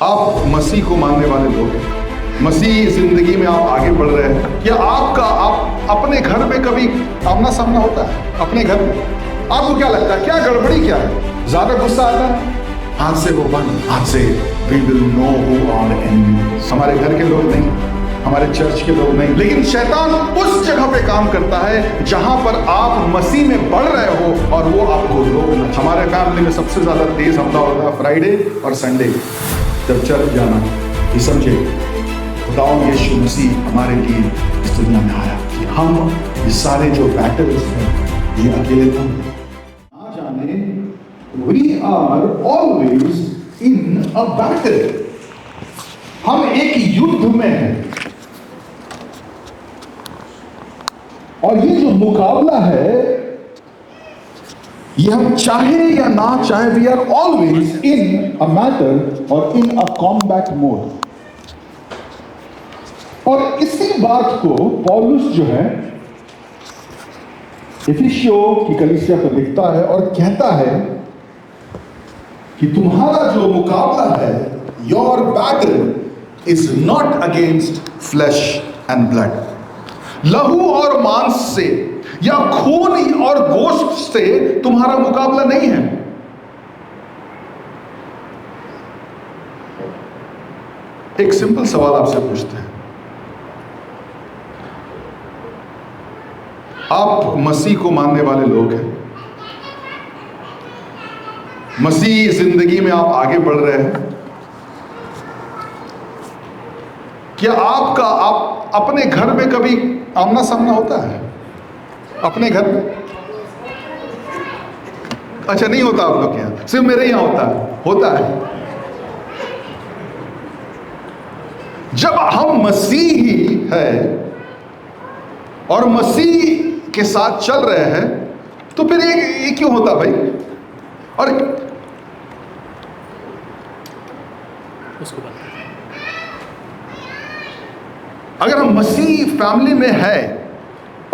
आप मसीह को मानने वाले लोग हैं, मसीह जिंदगी में आप आगे बढ़ रहे हैं, क्या आप अपने घर में कभी आमना सामना होता है? अपने घर में आपको क्या लगता है, क्या गड़बड़ी क्या है? ज्यादा गुस्सा आता है? आज से वो बंद, आज से we will know who our enemies. हमारे घर के लोग नहीं, हमारे चर्च के लोग नहीं, लेकिन शैतान उस जगह पे काम करता है जहां पर आप मसीह में बढ़ रहे हो और वो आपको रोकना। हमारे फैमिली में सबसे ज्यादा तेज हमला होता है फ्राइडे और संडे, जब चर्च जाना। ये समझे, खुदावंद यीशु मसीह हमारे लिए इस दुनिया में आया कि हम ये सारे जो बैटल्स हैं ये अकेले तो ना जाने। We are always in a battle. हम एक युद्ध में हैं और ये जो मुकाबला है ये हम चाहे या ना चाहे, we are always in a matter और इन अ कॉम्बैट मोड। और इसी बात को पौलुस जो है इफिसियों की कलीसिया पर लिखता है और कहता है कि तुम्हारा जो मुकाबला है, your battle is not against flash and blood, लहू और मांस से या खून और गोश्त से तुम्हारा मुकाबला नहीं है। एक सिंपल सवाल आपसे पूछते हैं, आप मसीह को मानने वाले लोग हैं, मसीह जिंदगी में आप आगे बढ़ रहे हैं, क्या आप अपने घर में कभी आमना सामना होता है? अपने घर में? अच्छा, नहीं होता आप लोग के यहां, सिर्फ मेरे यहां होता है। जब हम मसीही है और मसीह के साथ चल रहे हैं तो फिर ये क्यों होता भाई? और उसको अगर हम मसीह फैमिली में है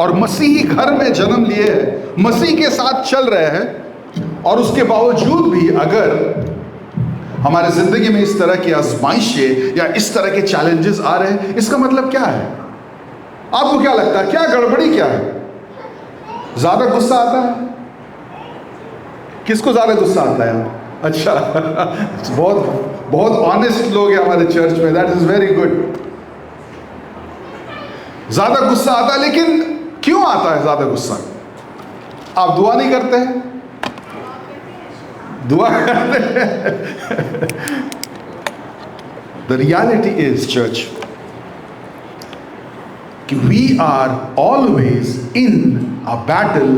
और मसीही घर में जन्म लिए हैं, मसीह के साथ चल रहे हैं, और उसके बावजूद भी अगर हमारे जिंदगी में इस तरह की आजमाइशें या इस तरह के चैलेंजेस आ रहे हैं, इसका मतलब क्या है? आपको क्या लगता है, क्या गड़बड़ी क्या है? ज्यादा गुस्सा आता है? किसको ज्यादा गुस्सा आता है? अच्छा बहुत ऑनेस्ट लोग हैं हमारे चर्च में, दैट इज वेरी गुड। ज्यादा गुस्सा आता है, लेकिन क्यों आता है ज्यादा गुस्सा? आप दुआ नहीं करते हैं? दुआ करते हैं। द रियलिटी इज चर्च कि we are always in a battle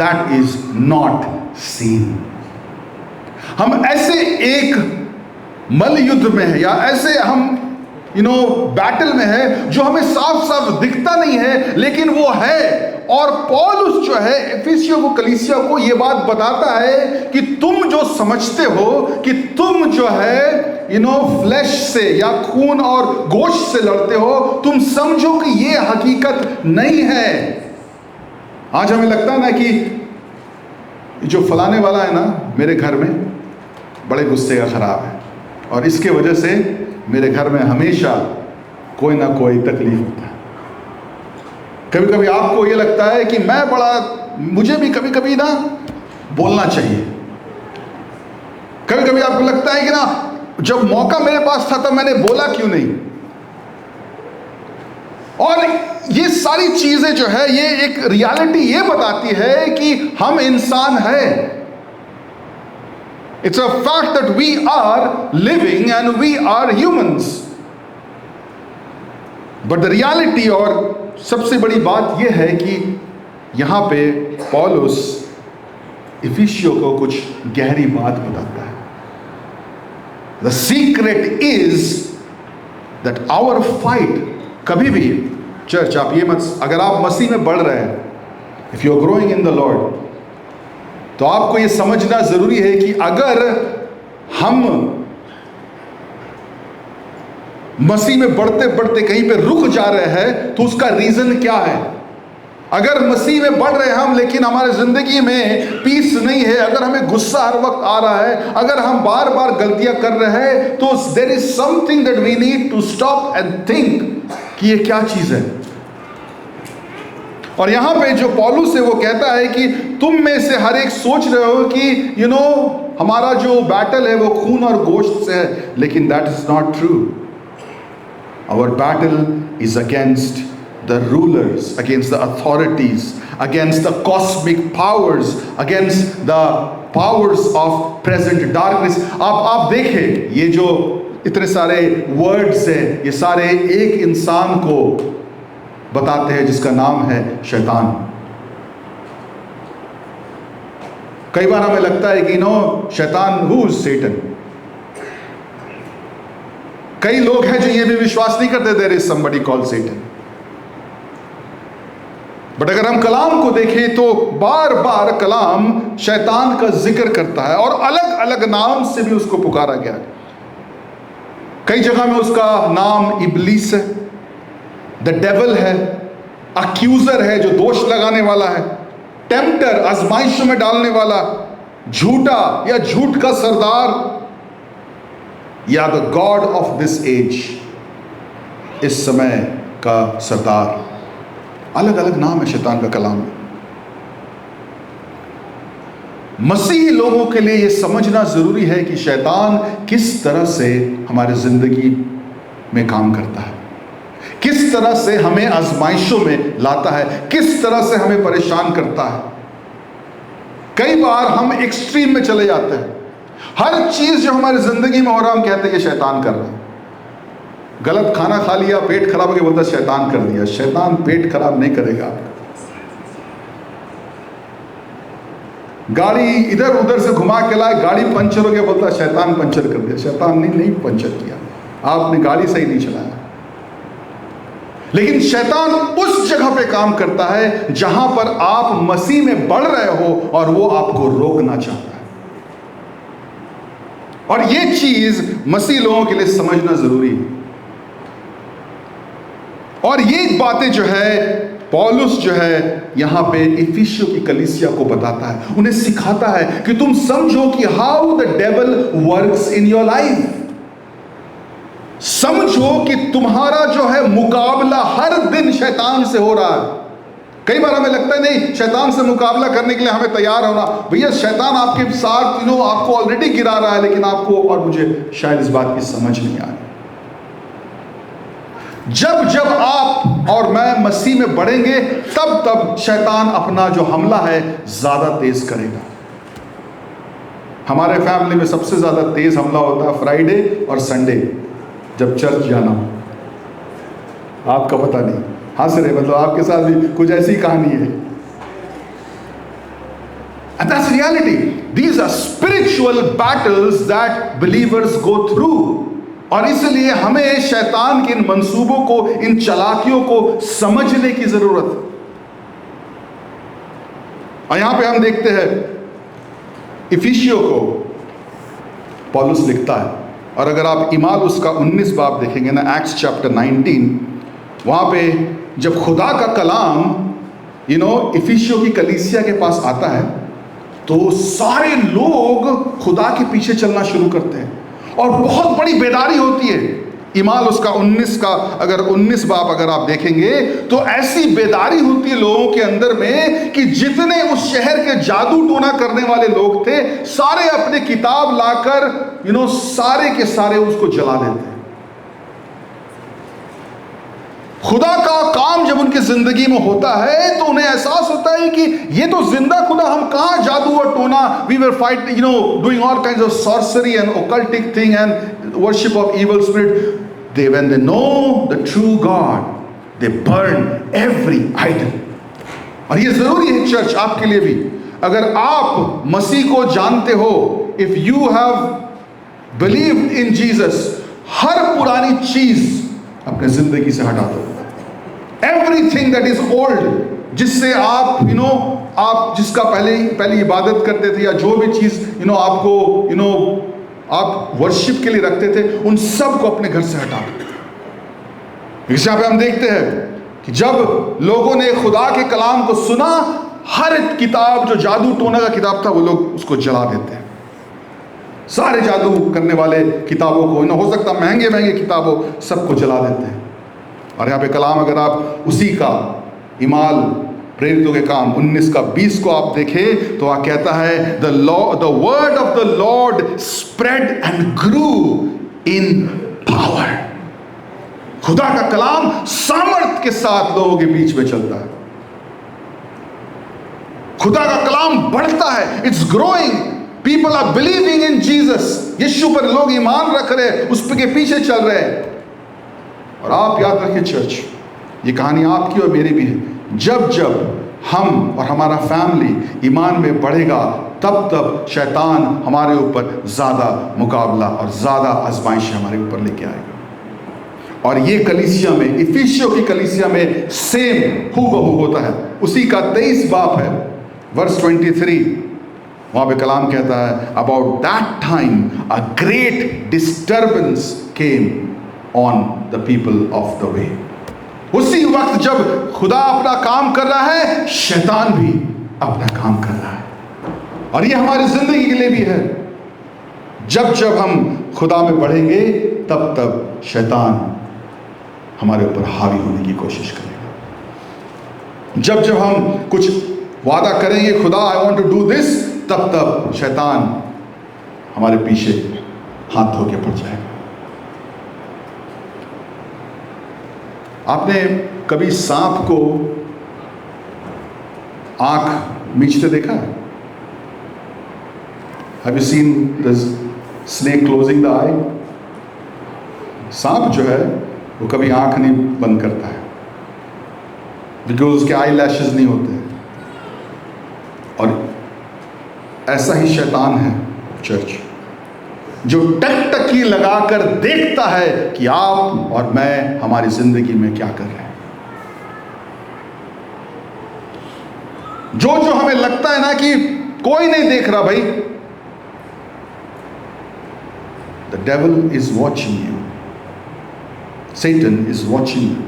that is not seen. हम ऐसे एक मल युद्ध में है या ऐसे हम बैटल में है जो हमें साफ साफ दिखता नहीं है, लेकिन वो है। और पौलुस जो है इफिसियों को, कलीसिया को ये बात बताता है कि तुम जो समझते हो कि तुम जो है फ्लैश से या खून और गोश्त से लड़ते हो, तुम समझो कि ये हकीकत नहीं है। आज हमें लगता है ना कि जो फलाने वाला है ना मेरे घर में बड़े गुस्से का खराब है और इसके वजह से मेरे घर में हमेशा कोई ना कोई तकलीफ होता है। कभी कभी आपको ये लगता है कि मुझे भी कभी कभी ना बोलना चाहिए। कभी कभी आपको लगता है कि ना जब मौका मेरे पास था तब मैंने बोला क्यों नहीं। और ये सारी चीजें जो है ये एक रियलिटी ये बताती है कि हम इंसान हैं। It's a fact that we are living and we are humans. But the reality और सबसे बड़ी बात यह है कि यहाँ पे पौलुस इफिसियों को कुछ गहरी बात बताता है। The secret is that our fight, कभी भी चर्च आप ये मत, अगर आप मसीह में बढ़ रहे हैं, if you are growing in the Lord, तो आपको ये समझना जरूरी है कि अगर हम मसीह में बढ़ते बढ़ते कहीं पे रुक जा रहे हैं तो उसका रीजन क्या है? अगर मसीह में बढ़ रहे हैं हम, लेकिन हमारे जिंदगी में पीस नहीं है, अगर हमें गुस्सा हर वक्त आ रहा है, अगर हम बार बार गलतियां कर रहे हैं, तो there is something that we need to stop and think कि ये क्या चीज है। और यहां पे जो पौलुस है वो कहता है कि तुम में से हर एक सोच रहे हो कि हमारा जो बैटल है वो खून और गोश्त से है, लेकिन that is not true. Our battle is against the rulers, against the authorities, against the cosmic powers, against the powers of present darkness। आप देखें, ये जो इतने सारे वर्ड्स हैं, ये सारे एक इंसान को बताते हैं जिसका नाम है शैतान। कई बार हमें लगता है कि शैतान, हु इज सेटन। कई लोग हैं जो ये भी विश्वास नहीं करते there is somebody called Satan. But अगर हम कलाम को देखें तो बार बार कलाम शैतान का जिक्र करता है और अलग अलग नाम से भी उसको पुकारा गया। कई जगह में उसका नाम इब्लीस है, द डेविल है, अक्यूजर है जो दोष लगाने वाला है, टेम्प्टर आजमाइश में डालने वाला, झूठा या झूठ का सरदार, या the God of this age, इस समय का सरदार। अलग अलग नाम है शैतान का कलाम में। मसीही लोगों के लिए यह समझना जरूरी है कि शैतान किस तरह से हमारी जिंदगी में काम करता है, किस तरह से हमें आजमाइशों में लाता है, किस तरह से हमें परेशान करता है। कई बार हम एक्सट्रीम में चले जाते हैं। हर चीज जो हमारी जिंदगी में हो रहा है हम कहते हैं कि शैतान कर रहा है। गलत खाना खा लिया, पेट खराब हो गया, बोलता शैतान कर दिया। शैतान पेट खराब नहीं करेगा। गाड़ी इधर उधर से घुमा के लाए, गाड़ी पंचर हो गया, बोलता शैतान पंचर कर दिया। शैतान ने नहीं पंचर किया, आपने गाड़ी सही नहीं चलाया। लेकिन शैतान उस जगह पे काम करता है जहां पर आप मसीह में बढ़ रहे हो और वो आपको रोकना चाहता है। और ये चीज मसीह लोगों के लिए समझना जरूरी है। और ये बातें जो है पौलुस जो है यहां पे इफिसियों की कलीसिया को बताता है, उन्हें सिखाता है कि तुम समझो कि how the devil works in your life. समझो कि तुम्हारा जो है मुकाबला हर दिन शैतान से हो रहा है। कई बार हमें लगता है नहीं, शैतान से मुकाबला करने के लिए हमें तैयार होना। भैया शैतान आपके साथ आपको ऑलरेडी गिरा रहा है, लेकिन आपको और मुझे शायद इस बात की समझ नहीं आ रही। जब जब आप और मैं मसीह में बढ़ेंगे तब तब शैतान अपना जो हमला है ज्यादा तेज करेगा। हमारे फैमिली में सबसे ज्यादा तेज हमला होता है फ्राइडे और संडे, जब चर्च जाना हो। आपका पता नहीं, हंस रहे, मतलब आपके साथ भी कुछ ऐसी कहानी है। And that's reality. These are spiritual battles that believers go through. और इसलिए हमें शैतान के इन मंसूबों को, इन चालाकियों को समझने की जरूरत है। और यहां पे हम देखते हैं इफिसियों को पौलुस लिखता है, और अगर आप इमाल उसका 19 बाब देखेंगे ना, एक्ट्स चैप्टर 19, वहां पे जब खुदा का कलाम इफिसियों की कलीसिया के पास आता है तो सारे लोग खुदा के पीछे चलना शुरू करते हैं और बहुत बड़ी बेदारी होती है। इमाल उसका 19 का अगर 19 बाब अगर आप देखेंगे तो ऐसी बेदारी होती है लोगों के अंदर में कि जितने उस शहर के जादू टोना करने वाले लोग थे, सारे अपने किताब लाकर सारे के सारे उसको जला देते हैं। खुदा का काम जब उनकी जिंदगी में होता है तो उन्हें एहसास होता है कि ये तो जिंदा खुदा, हम कहां जादू और टोना, we were fight doing all kinds of sorcery and occultic thing and worship of evil spirit. They, when they know the true God, they burn every idol. और ये जरूरी है चर्च आपके लिए भी। अगर आप मसीह को जानते हो, if you have believed in Jesus, हर पुरानी चीज अपने जिंदगी से हटा दो। Everything that is old, जिससे आप आप जिसका पहले इबादत करते थे या जो भी चीज आपको आप वर्शिप के लिए रखते थे, उन सब को अपने घर से हटा दो। यहाँ पे हम देखते हैं कि जब लोगों ने खुदा के कलाम को सुना, हर किताब जो जादू टोना का किताब था वो लोग उसको जला देते हैं। सारे जादू करने वाले किताबों को, ना हो सकता महंगे महंगे किताबों, सबको जला देते हैं। और यहाँ पे कलाम अगर आप उसी का इमाल प्रेरितों के काम 19 का 20 को आप देखें तो वहाँ कहता है the word of the Lord spread and Guru in power. खुदा का कलाम सामर्थ के साथ लोगों के बीच में चलता है। खुदा का कलाम बढ़ता है, it's growing, people are believing in Jesus. यीशु पर लोग ईमान रख रहे हैं, उस के पीछे चल रहे हैं। और आप याद रखिए चर्च, ये कहानी आपकी और मेरी भी है। जब जब हम और हमारा फैमिली ईमान में बढ़ेगा, तब तब शैतान हमारे ऊपर ज़्यादा मुकाबला और ज़्यादा आजमाइश हमारे ऊपर लेके आएगा। और ये कलीसिया में, इफिसियों की कलीसिया में सेम हूबहू होता है। उसी का 23 बाब है, वर्स 23, वहाँ पे कलाम कहता है about that time a great disturbance came on the people of the way. उसी वक्त जब खुदा अपना काम कर रहा है, शैतान भी अपना काम कर रहा है। और ये हमारी जिंदगी के लिए भी है। जब जब हम खुदा में बढ़ेंगे, तब तब शैतान हमारे ऊपर हावी होने की कोशिश करेगा। जब जब हम कुछ वादा करेंगे, खुदा I want to do this, तब तब शैतान हमारे पीछे हाथ धो के पड़ जाएगा। आपने कभी सांप को आंख मीचते देखा? Have you seen the snake closing the eye? सांप जो है वो कभी आंख नहीं बंद करता है, बिकॉज उसके आई लैशेज नहीं होते। और ऐसा ही शैतान है चर्च, जो टकटकी लगाकर देखता है कि आप और मैं हमारी जिंदगी में क्या कर रहे हैं। जो जो हमें लगता है ना कि कोई नहीं देख रहा, भाई, the devil is watching you, Satan is watching you।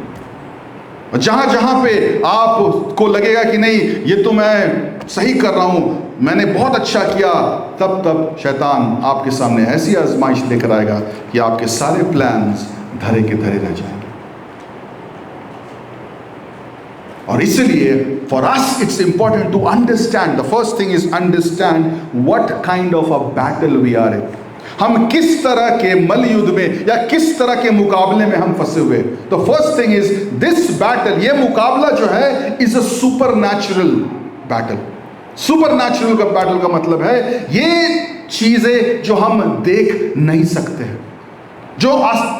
और जहां जहां पे आपको लगेगा कि नहीं ये तो मैं सही कर रहा हूं, मैंने बहुत अच्छा किया, तब तब शैतान आपके सामने ऐसी आजमाइश लेकर आएगा कि आपके सारे प्लान्स धरे के धरे रह जाएंगे। और इसलिए for us it's important to understand, the first thing is understand what kind of a battle we are in. हम किस तरह के मल युद्ध में या किस तरह के मुकाबले में हम फंसे हुए। तो first thing is this battle, ये मुकाबला जो है is a super natural battle. Super natural का बैटल का मतलब है ये चीजें जो हम देख नहीं सकते हैं, जो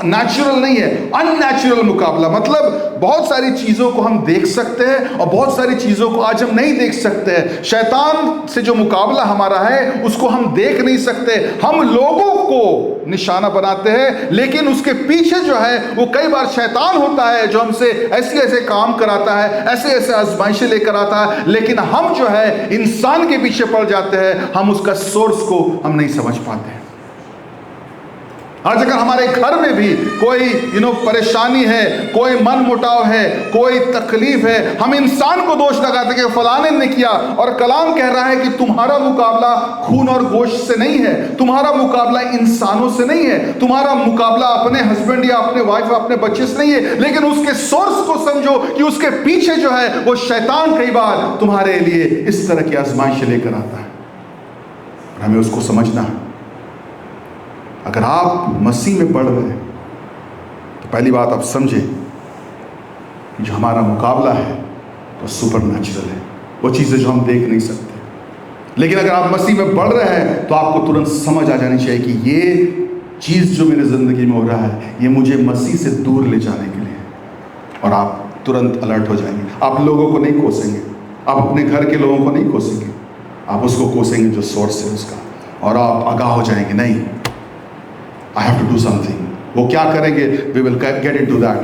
नेचुरल नहीं है, अननेचुरल मुकाबला। मतलब बहुत सारी चीजों को हम देख सकते हैं और बहुत सारी चीजों को आज हम नहीं देख सकते हैं। शैतान से जो मुकाबला हमारा है उसको हम देख नहीं सकते। हम लोगों को निशाना बनाते हैं, लेकिन उसके पीछे जो है वो कई बार शैतान होता है जो हमसे ऐसे ऐसे काम कराता है, ऐसे ऐसे आजमाइशें लेकर आता है, लेकिन हम जो है इंसान के पीछे पड़ जाते हैं। हम उसका सोर्स को हम नहीं समझ पाते हैं। आज अगर हमारे घर में भी कोई परेशानी है, कोई मन मुटाव है, कोई तकलीफ है, हम इंसान को दोष लगाते कि फलाने ने किया। और कलाम कह रहा है कि तुम्हारा मुकाबला खून और गोश्त से नहीं है, तुम्हारा मुकाबला इंसानों से नहीं है, तुम्हारा मुकाबला अपने हस्बैंड या अपने वाइफ या अपने बच्चे से नहीं है, लेकिन उसके सोर्स को समझो कि उसके पीछे जो है वो शैतान कई बार तुम्हारे लिए इस तरह की आजमाइश लेकर आता है। और हमें उसको समझना है। अगर आप मसीह में बढ़ रहे हैं तो पहली बात आप समझे कि जो हमारा मुकाबला है वो सुपर नेचुरल है, वो चीज़ें जो हम देख नहीं सकते। लेकिन अगर आप मसीह में बढ़ रहे हैं तो आपको तुरंत समझ आ जानी चाहिए कि ये चीज़ जो मेरी ज़िंदगी में हो रहा है ये मुझे मसीह से दूर ले जाने के लिए है। और आप तुरंत अलर्ट हो जाएंगे। आप लोगों को नहीं कोसेंगे, आप अपने घर के लोगों को नहीं कोसेंगे, आप उसको कोसेंगे जो सोर्स है उसका। और आप आगाह हो जाएंगे, नहीं, I have to do something। वो क्या करेंगे, we will get into that।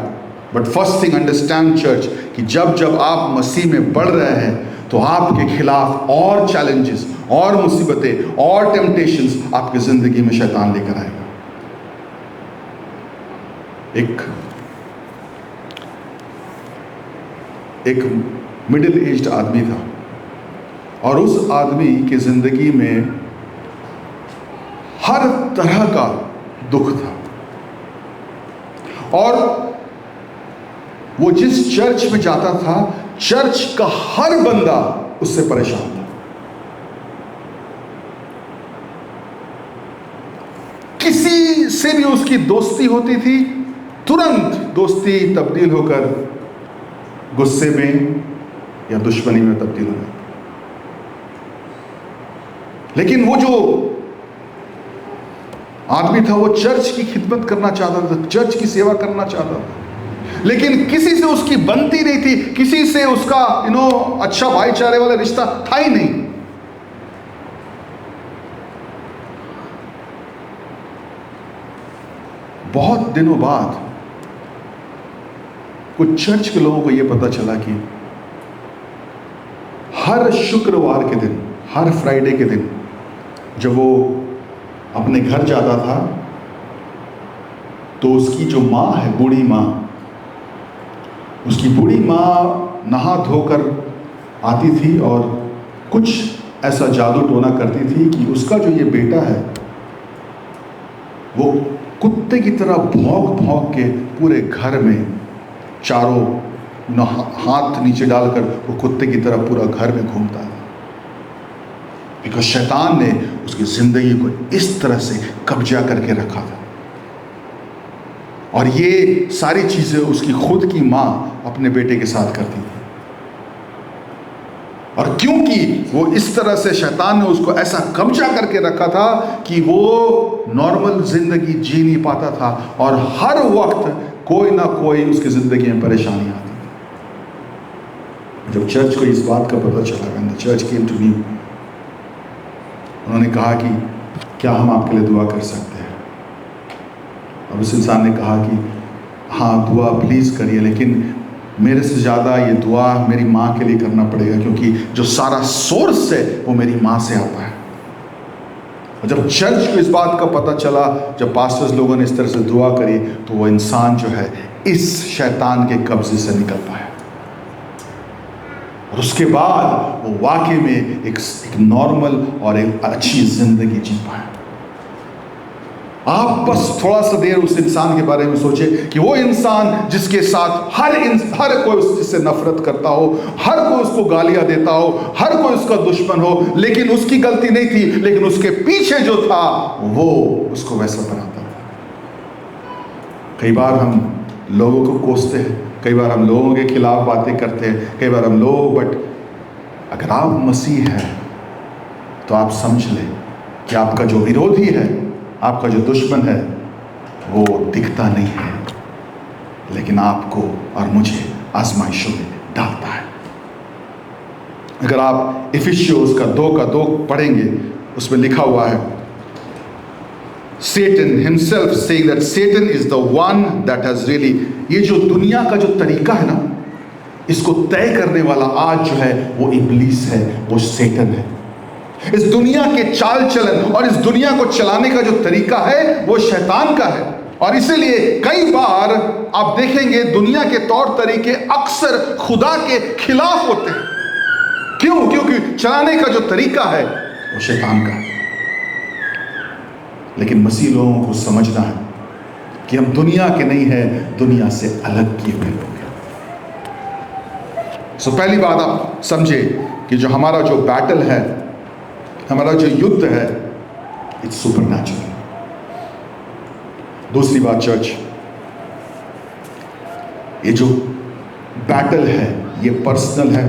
But first thing understand church कि जब जब आप मसीह में बढ़ रहे हैं तो आपके खिलाफ और चैलेंजेस और मुसीबतें और टेम्पटेशंस आपकी जिंदगी में शैतान लेकर आएगा। एक एक मिडिल एज्ड आदमी था और उस आदमी की ज़िंदगी में हर तरह का दुख था और वो जिस चर्च में जाता था, चर्च का हर बंदा उससे परेशान था। किसी से भी उसकी दोस्ती होती थी, तुरंत दोस्ती तब्दील होकर गुस्से में या दुश्मनी में तब्दील हो गई। लेकिन वो जो आदमी था वो चर्च की खिदमत करना चाहता था, चर्च की सेवा करना चाहता था, लेकिन किसी से उसकी बनती नहीं थी, किसी से उसका अच्छा भाईचारे वाला रिश्ता था ही नहीं। बहुत दिनों बाद कुछ चर्च के लोगों को यह पता चला कि हर शुक्रवार के दिन, हर फ्राइडे के दिन जब वो अपने घर जाता था तो उसकी जो माँ है, बूढ़ी माँ, उसकी बूढ़ी माँ नहा धोकर आती थी और कुछ ऐसा जादू टोना करती थी कि उसका जो ये बेटा है वो कुत्ते की तरह भौंक भौंक के पूरे घर में चारों हाथ नीचे डालकर वो कुत्ते की तरह पूरा घर में घूमता है। बिकॉज शैतान ने उसकी जिंदगी को इस तरह से कब्जा करके रखा था और ये सारी चीजें उसकी खुद की माँ अपने बेटे के साथ करती थी। और क्योंकि वो इस तरह से शैतान ने उसको ऐसा कब्जा करके रखा था कि वो नॉर्मल जिंदगी जी नहीं पाता था और हर वक्त कोई ना कोई उसकी जिंदगी में परेशानी आती थी। जब चर्च को इस बात का पता चला, when the church came to me, उन्होंने कहा कि क्या हम आपके लिए दुआ कर सकते हैं? और उस इंसान ने कहा कि हाँ दुआ प्लीज़ करिए, लेकिन मेरे से ज़्यादा ये दुआ मेरी माँ के लिए करना पड़ेगा, क्योंकि जो सारा सोर्स है वो मेरी माँ से आता है। और जब चर्च को इस बात का पता चला, जब पास्टर्स लोगों ने इस तरह से दुआ करी, तो वो इंसान जो है इस शैतान के कब्जे से निकल पाया और उसके बाद वो वाकई में एक नॉर्मल और एक अच्छी जिंदगी जी पाया। आप बस थोड़ा सा देर उस इंसान के बारे में सोचे कि वो इंसान जिसके साथ हर कोई उससे नफरत करता हो, हर कोई उसको गालियां देता हो, हर कोई उसका दुश्मन हो, लेकिन उसकी गलती नहीं थी, लेकिन उसके पीछे जो था वो उसको वैसा बनाता था। कई बार हम लोगों को कोसते हैं, कई बार हम लोगों के खिलाफ बातें करते हैं, कई बार हम लोग, बट अगर आप मसीह हैं तो आप समझ लें कि आपका जो विरोधी है, आपका जो दुश्मन है, वो दिखता नहीं है, लेकिन आपको और मुझे आजमाइशों में डालता है। अगर आप इफिसियोस का 2 पढ़ेंगे, उसमें लिखा हुआ है, Satan himself saying that Satan is the one that has really, ये जो दुनिया का जो तरीका है ना, इसको तय करने वाला आज जो है वो इब्लीस है, वो सेटन है। इस दुनिया के चाल चलन और इस दुनिया को चलाने का जो तरीका है वो शैतान का है। और इसीलिए कई बार आप देखेंगे दुनिया के तौर तरीके अक्सर खुदा के खिलाफ होते हैं। क्यों? क्योंकि चलाने का जो तरीका है वो शैतान का है। लेकिन मसीह लोगों को समझना है कि हम दुनिया के नहीं है, दुनिया से अलग किए हुए लोग हैं। सो पहली बात आप समझे कि जो हमारा जो बैटल है, हमारा जो युद्ध है, इट्स सुपरनैचुरल। दूसरी बात चर्च, ये जो बैटल है ये पर्सनल है।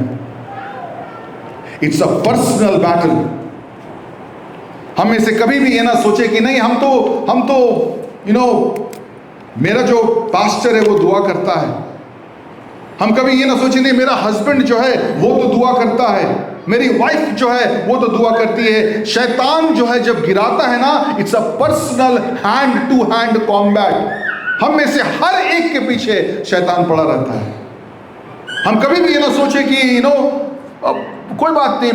It's a personal battle. हम में से कभी भी ये ना सोचे कि नहीं हम तो मेरा जो पास्टर है वो दुआ करता है। हम कभी ये ना सोचे नहीं मेरा हस्बैंड जो है वो तो दुआ करता है, मेरी वाइफ जो है वो तो दुआ करती है। शैतान जो है जब गिराता है ना, it's a personal hand to hand combat. हम में से हर एक के पीछे शैतान पड़ा रहता है। हम कभी भी ये ना सोचे कि कोई बात नहीं,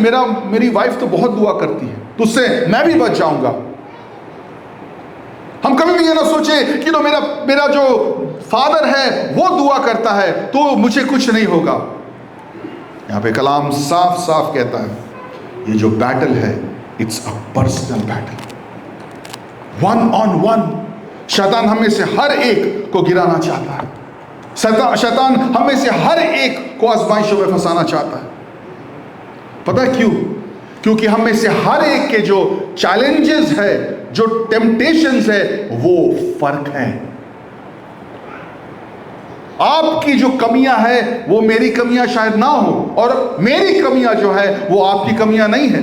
मेरी वाइफ तो बहुत दुआ करती है तो उससे मैं भी बच जाऊंगा। हम कभी भी ये ना सोचे कि मेरा जो फादर है वो दुआ करता है तो मुझे कुछ नहीं होगा। यहाँ पे कलाम साफ साफ कहता है ये जो बैटल है it's a personal battle, one on one. शैतान हमें से हर एक को गिराना चाहता है। शैतान हमें से हर एक को आजमाइशों में फंसाना चाहता है। पता है क्यों? क्योंकि हमें से हर एक के जो चैलेंजेस है, जो टेम्पटेशंस है, वो फर्क है। आपकी जो कमियां है वो मेरी कमियां शायद ना हो, और मेरी कमियां जो है वो आपकी कमियां नहीं है,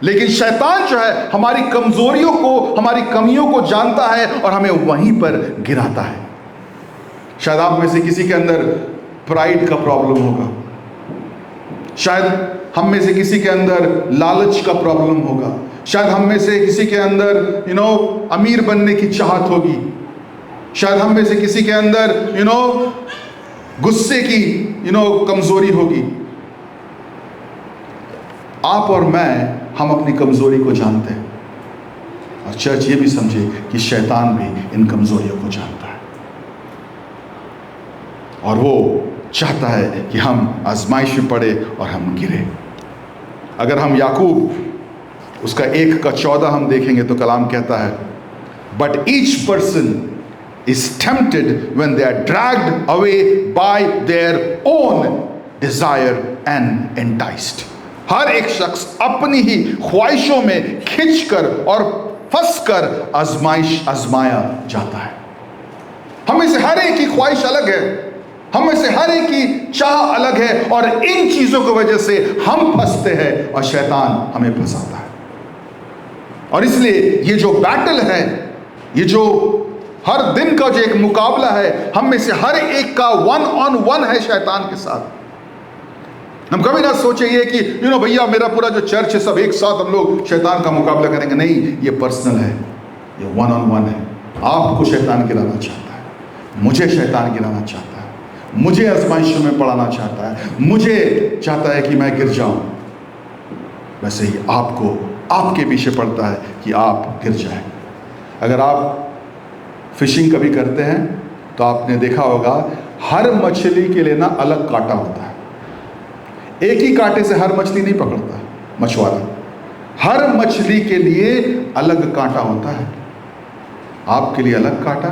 लेकिन शैतान जो है हमारी कमजोरियों को, हमारी कमियों को जानता है और हमें वहीं पर गिराता है। शायद आप में से किसी के अंदर प्राइड का प्रॉब्लम होगा, शायद हम में से किसी के अंदर लालच का प्रॉब्लम होगा, शायद हम में से किसी के अंदर अमीर बनने की चाहत होगी, शायद हम में से किसी के अंदर गुस्से की कमजोरी होगी। आप और मैं, हम अपनी कमजोरी को जानते हैं, और चर्च ये भी समझे कि शैतान भी इन कमजोरियों को जानता है, और वो चाहता है कि हम आजमाइश में पड़े और हम गिरे। अगर हम याकूब उसका 1:14 हम देखेंगे तो कलाम कहता है, but each person is tempted when they are dragged away by their own desire and enticed। हर एक शख्स अपनी ही ख्वाहिशों में खिंचकर और फंसकर आजमाया जाता है। हमें से हर एक की ख्वाहिश अलग है, हमें से हर एक की चाह अलग है, और इन चीजों की वजह से हम फंसते हैं और शैतान हमें फंसाता है। और इसलिए ये जो बैटल है, ये जो हर दिन का जो एक मुकाबला है, हम में से हर एक का वन ऑन वन है शैतान के साथ। हम कभी ना सोचे ये कि भैया मेरा पूरा जो चर्च है सब एक साथ हम लोग शैतान का मुकाबला करेंगे। नहीं, ये पर्सनल है, ये वन ऑन वन है। आपको शैतान गिराना चाहता है, मुझे शैतान गिराना चाहता है, मुझे आजमाइशों में पड़ाना चाहता है, मुझे चाहता है कि मैं गिर जाऊं। वैसे ही आपको आपके पीछे पड़ता है कि आप गिर जाए। अगर आप फिशिंग कभी करते हैं तो आपने देखा होगा हर मछली के लिए ना अलग कांटा होता है। एक ही कांटे से हर मछली नहीं पकड़ता मछुआरा, हर मछली के लिए अलग कांटा होता है। आपके लिए अलग कांटा,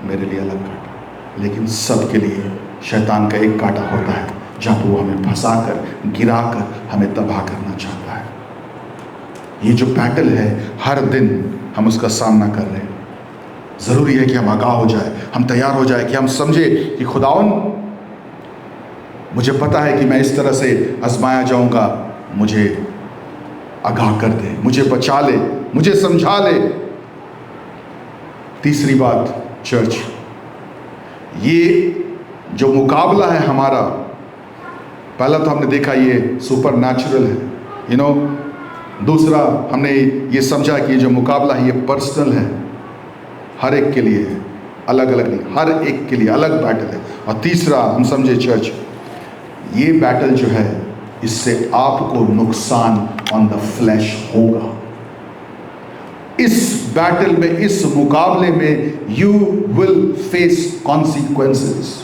मेरे लिए अलग कांटा, लेकिन सबके लिए शैतान का एक कांटा होता है जहाँ पर वो हमें फंसाकर, गिराकर हमें तबाह करना चाहता है। ये जो बैटल है हर दिन हम उसका सामना कर रहे हैं। ज़रूरी है कि हम आगाह हो जाए, हम तैयार हो जाए, कि हम समझे कि खुदावन मुझे पता है कि मैं इस तरह से आजमाया जाऊंगा, मुझे आगाह कर दे, मुझे बचा ले, मुझे समझा ले। तीसरी बात चर्च, ये जो मुकाबला है हमारा, पहला तो हमने देखा ये सुपर नेचुरल है, दूसरा हमने ये समझा कि ये जो मुकाबला है ये पर्सनल है, हर एक के लिए है, अलग अलग नहीं, हर एक के लिए अलग बैटल है। और तीसरा हम समझे चर्च, ये बैटल जो है इससे आपको नुकसान ऑन द फ्लैश होगा। इस बैटल में, इस मुकाबले में यू विल फेस कॉन्सिक्वेंसेस।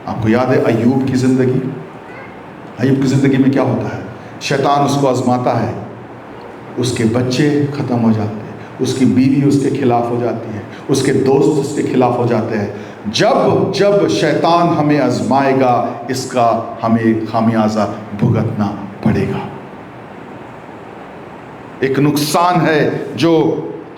आपको याद है अय्यूब की जिंदगी? अय्यूब की जिंदगी में क्या होता है? शैतान उसको आजमाता है, उसके बच्चे खत्म हो जाते हैं, उसकी बीवी उसके खिलाफ हो जाती है, उसके दोस्त उसके खिलाफ हो जाते हैं। जब जब शैतान हमें आजमाएगा, इसका हमें खामियाजा भुगतना पड़ेगा। एक नुकसान है जो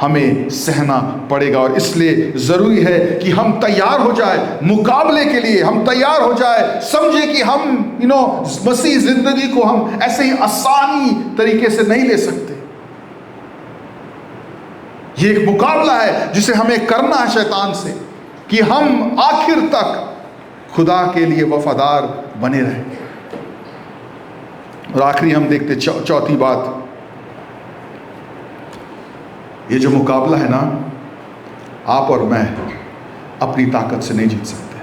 हमें सहना पड़ेगा, और इसलिए ज़रूरी है कि हम तैयार हो जाए मुकाबले के लिए। हम तैयार हो जाए, समझे कि हम मसीह ज़िंदगी को हम ऐसे ही आसानी तरीके से नहीं ले सकते। ये एक मुकाबला है जिसे हमें करना है शैतान से, कि हम आखिर तक खुदा के लिए वफादार बने रहें। और आखिरी हम देखते चौथी बात, ये जो मुकाबला है ना, आप और मैं अपनी ताकत से नहीं जीत सकते।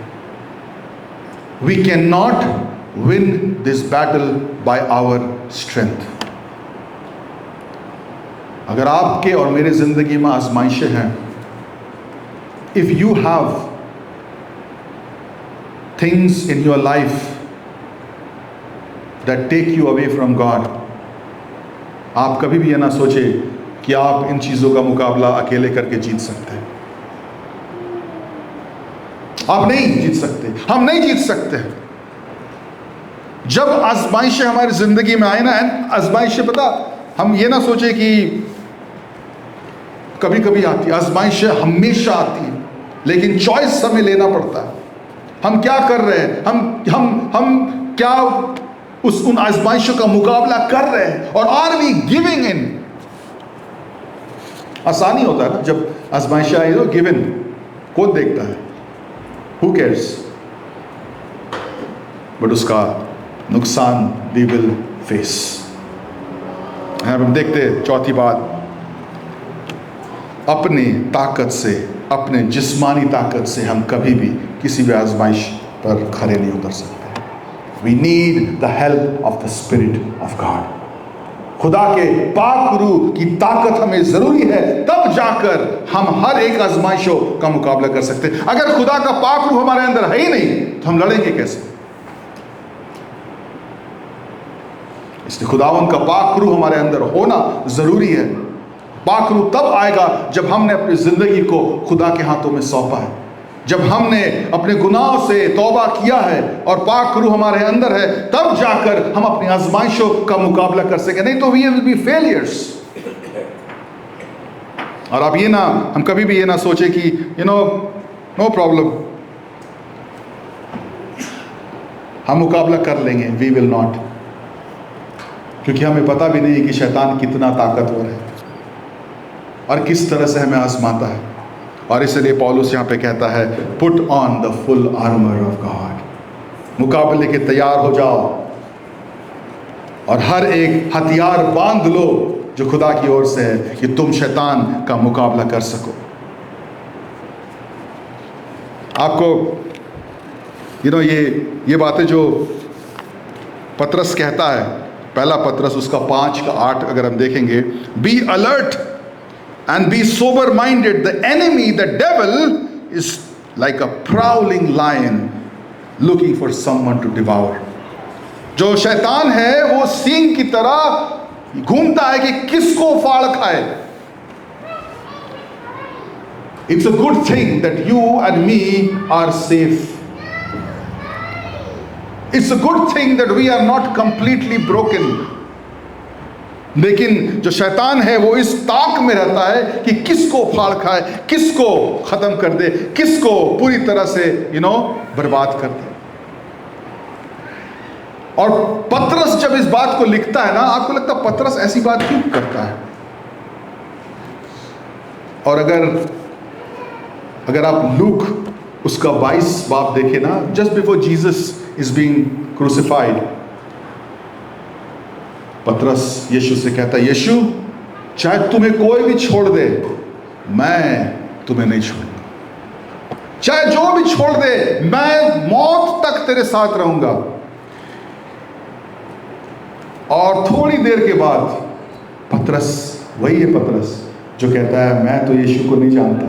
We can not win this battle by our strength. अगर आपके और मेरे जिंदगी में आजमाइशें हैं, if you have things in your life that take you away from God, आप कभी भी ये ना सोचे कि आप इन चीज़ों का मुकाबला अकेले करके जीत सकते हैं। आप नहीं जीत सकते, हम नहीं जीत सकते। जब आजमाइशें हमारी जिंदगी में आए ना, आजमाइशें पता, हम ये ना सोचे कि कभी कभी आती, आजमाइशें हमेशा आती है, लेकिन चॉइस हमें लेना पड़ता है। हम क्या कर रहे हैं, हम क्या उन आजमाइशों का मुकाबला कर रहे हैं, और आर वी गिविंग इन। आसानी होता है ना जब आजमाइशें आई तो गिव इन, कौन देखता है, हु केयर्स, बट उसका नुकसान वी विल फेस। हम देखते हैं चौथी बात, अपनी ताकत से, अपने जिस्मानी ताकत से हम कभी भी किसी भी आजमाइश पर खड़े नहीं उतर सकते। We need the help of the spirit of God. खुदा के पाक रूह की ताकत हमें जरूरी है, तब जाकर हम हर एक आजमाइशों का मुकाबला कर सकते हैं। अगर खुदा का पाक रूह हमारे अंदर है ही नहीं तो हम लड़ेंगे कैसे? इसलिए खुदावन का पाक रूह हमारे अंदर होना जरूरी है। पाक रूह तब आएगा जब हमने अपनी जिंदगी को खुदा के हाथों में सौंपा है, जब हमने अपने गुनाहों से तौबा किया है और पाक रूह हमारे अंदर है, तब जाकर हम अपनी आजमाइशों का मुकाबला कर सकें, नहीं तो वी विल बी फेलियर्स। और आप ये ना, हम कभी भी ये ना सोचे कि नो प्रॉब्लम, हम मुकाबला कर लेंगे। वी विल नॉट, क्योंकि हमें पता भी नहीं कि शैतान कितना ताकतवर है और किस तरह से हमें आजमाता है। और इसलिए पौलुस यहाँ पे कहता है, put on the full armour of God. मुकाबले के तैयार हो जाओ और हर एक हथियार बांध लो जो खुदा की ओर से है, कि तुम शैतान का मुकाबला कर सको। आपको ये बातें जो पतरस कहता है, पहला पतरस उसका 5:8 अगर हम देखेंगे, be alert and be sober minded, the enemy, the devil, is like a prowling lion looking for someone to devour। जो शैतान है वो सिंह की तरह घूमता है कि किसको फाड़ खाए। It's a good thing that you and me are safe। It's a good thing that we are not completely broken। लेकिन जो शैतान है वो इस ताक में रहता है कि किसको फाड़ खाए, किसको खत्म कर दे, किसको पूरी तरह से बर्बाद कर दे। और पतरस जब इस बात को लिखता है ना, आपको लगता है पतरस ऐसी बात क्यों करता है? और अगर आप लूक उसका 22 बाब देखें ना, just before Jesus is being crucified, पतरस यीशु से कहता है, यीशु चाहे तुम्हें कोई भी छोड़ दे, मैं तुम्हें नहीं छोड़ूंगा। चाहे जो भी छोड़ दे, मैं मौत तक तेरे साथ रहूंगा। और थोड़ी देर के बाद पतरस, वही है पतरस जो कहता है, मैं तो यीशु को नहीं जानता।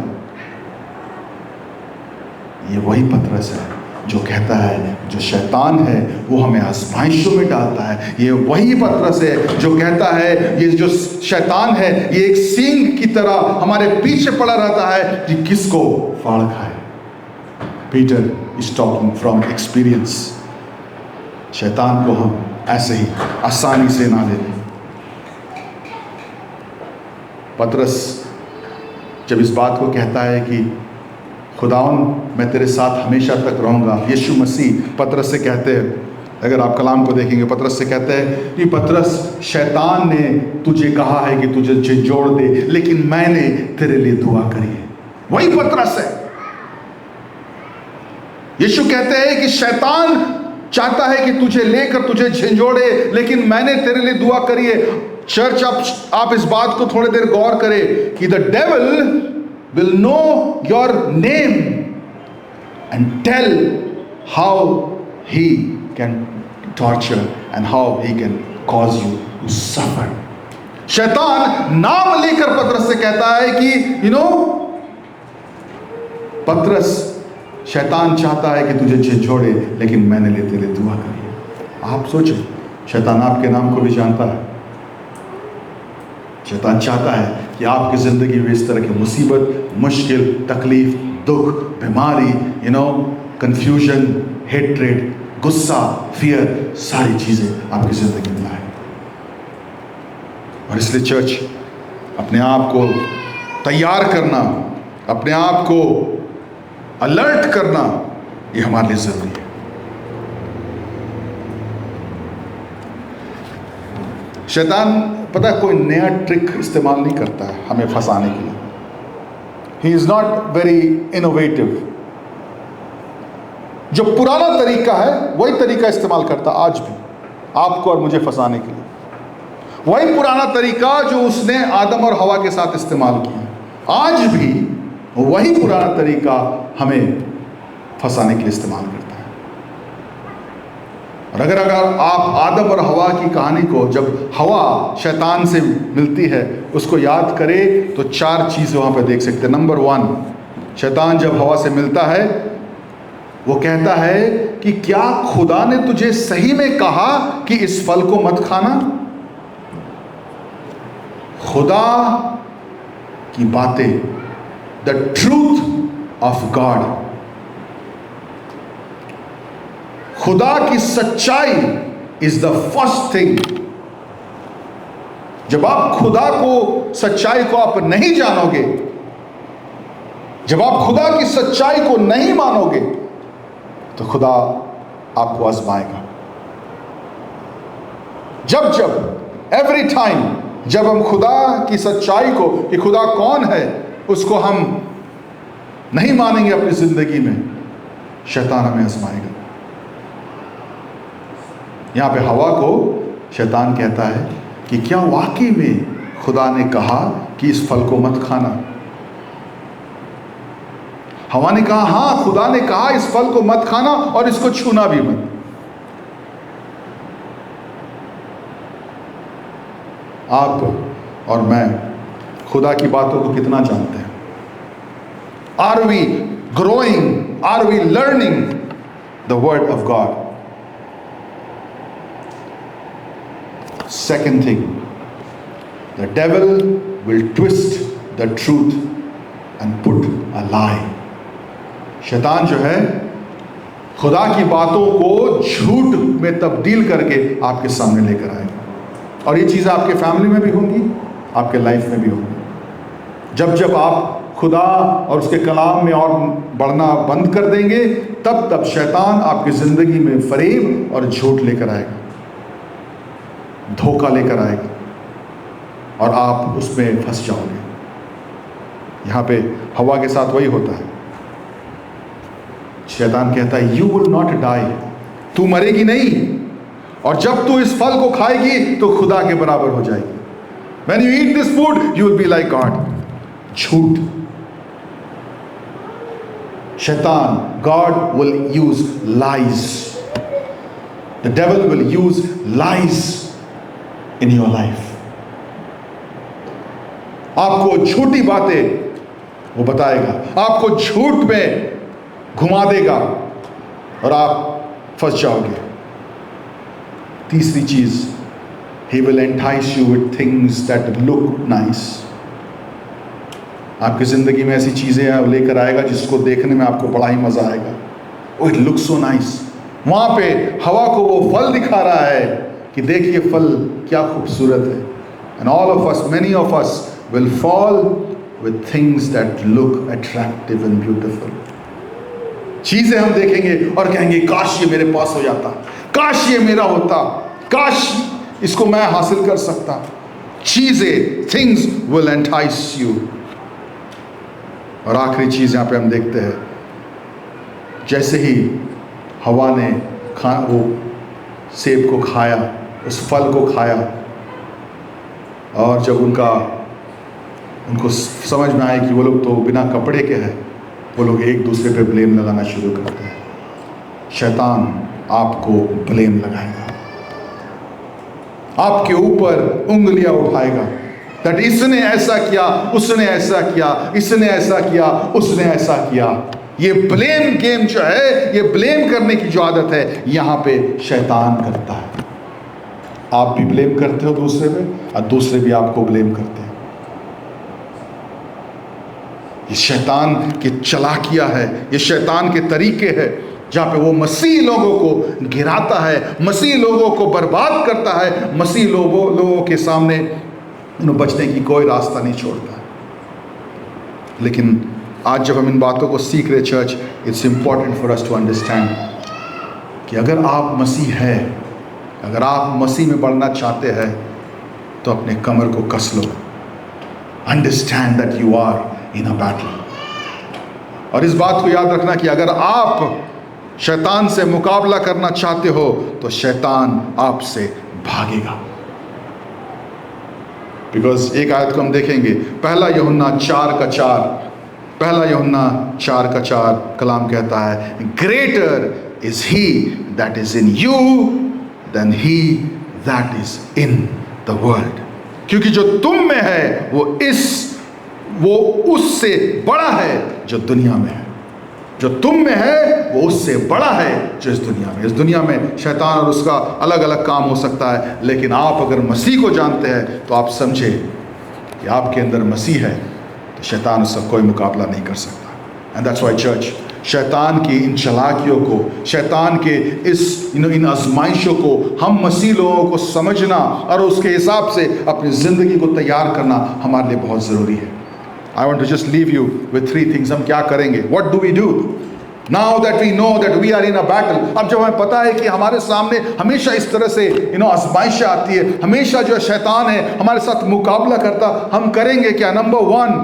ये वही पतरस है जो कहता है जो शैतान है वो हमें आजमाइशों में डालता है। ये वही पतरस है जो कहता है ये जो शैतान है ये एक सींग की तरह हमारे पीछे पड़ा रहता है कि किसको फाड़ खाए। Peter is talking from experience. शैतान को हम ऐसे ही आसानी से ना ले लें। पतरस जब इस बात को कहता है कि खुदावन मैं तेरे साथ हमेशा तक रहूंगा, यीशु मसीह पतरस से कहते हैं, अगर आप कलाम को देखेंगे, पतरस से कहते हैं कि पतरस, शैतान ने तुझे कहा है कि तुझे झिझोड़ दे, लेकिन मैंने तेरे लिए दुआ करी है। वही पतरस है। यीशु कहते हैं कि शैतान चाहता है कि तुझे लेकर तुझे झिझोड़े, लेकिन मैंने तेरे लिए दुआ करी है। चर्च, आप इस बात को थोड़ी देर गौर करें कि the devil will know your name and tell how he can torture and how he can cause you to suffer। शैतान नाम लेकर पतरस से कहता है कि पतरस, शैतान चाहता है कि तुझे झिझोड़े, लेकिन मैंने लिए तेरे दुआ करी है। आप सोचें, शैतान आपके नाम को भी जानता है। शैतान चाहता है कि आपकी ज़िंदगी में इस तरह की मुसीबत, मुश्किल, तकलीफ, दुख, बीमारी, कंफ्यूजन, हेट्रेड, गुस्सा, फियर, सारी चीज़ें आपकी ज़िंदगी में लाए। और इसलिए चर्च, अपने आप को तैयार करना, अपने आप को अलर्ट करना, ये हमारे लिए ज़रूरी है। शैतान पता है कोई नया ट्रिक इस्तेमाल नहीं करता है हमें फंसाने के लिए। He is not very innovative. जो पुराना तरीका है वही तरीका इस्तेमाल करता आज भी आपको और मुझे फंसाने के लिए। वही पुराना तरीका जो उसने आदम और हवा के साथ इस्तेमाल किया, आज भी वही पुराना तरीका हमें फंसाने के लिए इस्तेमाल करता है। और अगर आप आदम और हवा की कहानी को, जब हवा शैतान से मिलती है, उसको याद करें तो 4 चीज़ें वहाँ पे देख सकते हैं। नंबर 1, शैतान जब हवा से मिलता है वो कहता है कि क्या खुदा ने तुझे सही में कहा कि इस फल को मत खाना? खुदा की बातें, द ट्रूथ ऑफ गॉड, खुदा की सच्चाई इज द फर्स्ट थिंग। जब आप खुदा को, सच्चाई को आप नहीं जानोगे, जब आप खुदा की सच्चाई को नहीं मानोगे, तो खुदा आपको आजमाएगा। जब एवरी टाइम जब हम खुदा की सच्चाई को, कि खुदा कौन है, उसको हम नहीं मानेंगे अपनी जिंदगी में, शैतान हमें आजमाएगा। यहां पे हवा को शैतान कहता है कि क्या वाकई में खुदा ने कहा कि इस फल को मत खाना? हवा ने कहा हाँ, खुदा ने कहा इस फल को मत खाना और इसको छूना भी मत। आप और मैं खुदा की बातों को कितना जानते हैं? Are we growing, are we learning the word of God? Second thing, the devil will twist the truth and put a lie. शैतान जो है खुदा की बातों को झूठ में तब्दील करके आपके सामने लेकर आएगा। और ये चीज़ें आपके फैमिली में भी होंगी, आपके लाइफ में भी होंगी। जब जब आप खुदा और उसके कलाम में और बढ़ना बंद कर देंगे, तब तब शैतान आपकी ज़िंदगी में फरेब और झूठ लेकर आएगा, धोखा लेकर आएगा, और आप उसमें फंस जाओगे। यहाँ पे हवा के साथ वही होता है। शैतान कहता है यू विल नॉट डाई, तू मरेगी नहीं, और जब तू इस फल को खाएगी तो खुदा के बराबर हो जाएगी। When you eat this food, you will be like God. झूठ। शैतान, God will use lies. The devil will use lies in your life. आपको झूठी बातें वो बताएगा, आपको झूठ में घुमा देगा और आप फंस जाओगे। तीसरी चीज, he will entice you with things that look nice. आपकी जिंदगी में ऐसी चीजें लेकर आएगा जिसको देखने में आपको बड़ा ही मजा आएगा। Oh, it looks so nice. वहां पे हवा को वो फल दिखा रहा है कि देखिए फल क्या खूबसूरत है। And all of us, many of us will fall with things that look attractive and beautiful. चीजें हम देखेंगे और कहेंगे काश ये मेरे पास हो जाता, काश ये मेरा होता, काश इसको मैं हासिल कर सकता। चीजें, things will entice you. और आखिरी चीज यहां पे हम देखते हैं, जैसे ही हवा ने वो सेब को खाया, उस फल को खाया, और जब उनको समझ में आया कि वो लोग तो बिना कपड़े के हैं, वो लोग एक दूसरे पे ब्लेम लगाना शुरू करते हैं। शैतान आपको ब्लेम लगाएगा, आपके ऊपर उंगलियां उठाएगा, दैट इसने ऐसा किया, उसने ऐसा किया, इसने ऐसा किया, उसने ऐसा किया। ये ब्लेम गेम जो है, ये ब्लेम करने की जो आदत है, यहां पे शैतान करता है। आप भी ब्लेम करते हो दूसरे पे, और दूसरे भी आपको ब्लेम करते हैं। ये शैतान की चालाकियां है, ये शैतान के तरीके हैं, जहां पे वो मसीह लोगों को गिराता है, मसीह लोगों को बर्बाद करता है, मसीह लोगों के सामने बचने की कोई रास्ता नहीं छोड़ता। लेकिन आज जब हम इन बातों को सीख रहे church, it's important for us to understand कि अगर आप मसीह है, अगर आप मसीह में बढ़ना चाहते हैं, तो अपने कमर को कस लो। Understand that you are in a battle. और इस बात को याद रखना कि अगर आप शैतान से मुकाबला करना चाहते हो, तो शैतान आपसे भागेगा। बिकॉज एक आयत को हम देखेंगे, पहला यूहन्ना 4:4, पहला यूहन्ना 4:4 कलाम कहता है, greater is he that is in you than he that is in the world. क्योंकि जो तुम में है वो उससे बड़ा है जो दुनिया में है। जो तुम में है वो उससे बड़ा है जो इस दुनिया में। इस दुनिया में शैतान और उसका अलग अलग काम हो सकता है, लेकिन आप अगर मसीह को जानते हैं तो आप समझे कि आपके अंदर मसीह है, तो शैतान उसका कोई मुकाबला नहीं कर सकता। एंड दैट्स व्हाई चर्च, शैतान की इन चालाकियों को, शैतान के इस इन आजमाइशों को हम मसीह लोगों को समझना और उसके हिसाब से अपनी ज़िंदगी को तैयार करना हमारे लिए बहुत ज़रूरी है। I want to just leave you with 3 things. हम क्या करेंगे? What do we do? Now that we know that we are in a battle, अब जब हमें पता है कि हमारे सामने हमेशा इस तरह से आजमाइशें आती है, हमेशा जो शैतान है हमारे साथ मुकाबला करता, हम करेंगे क्या? Number 1,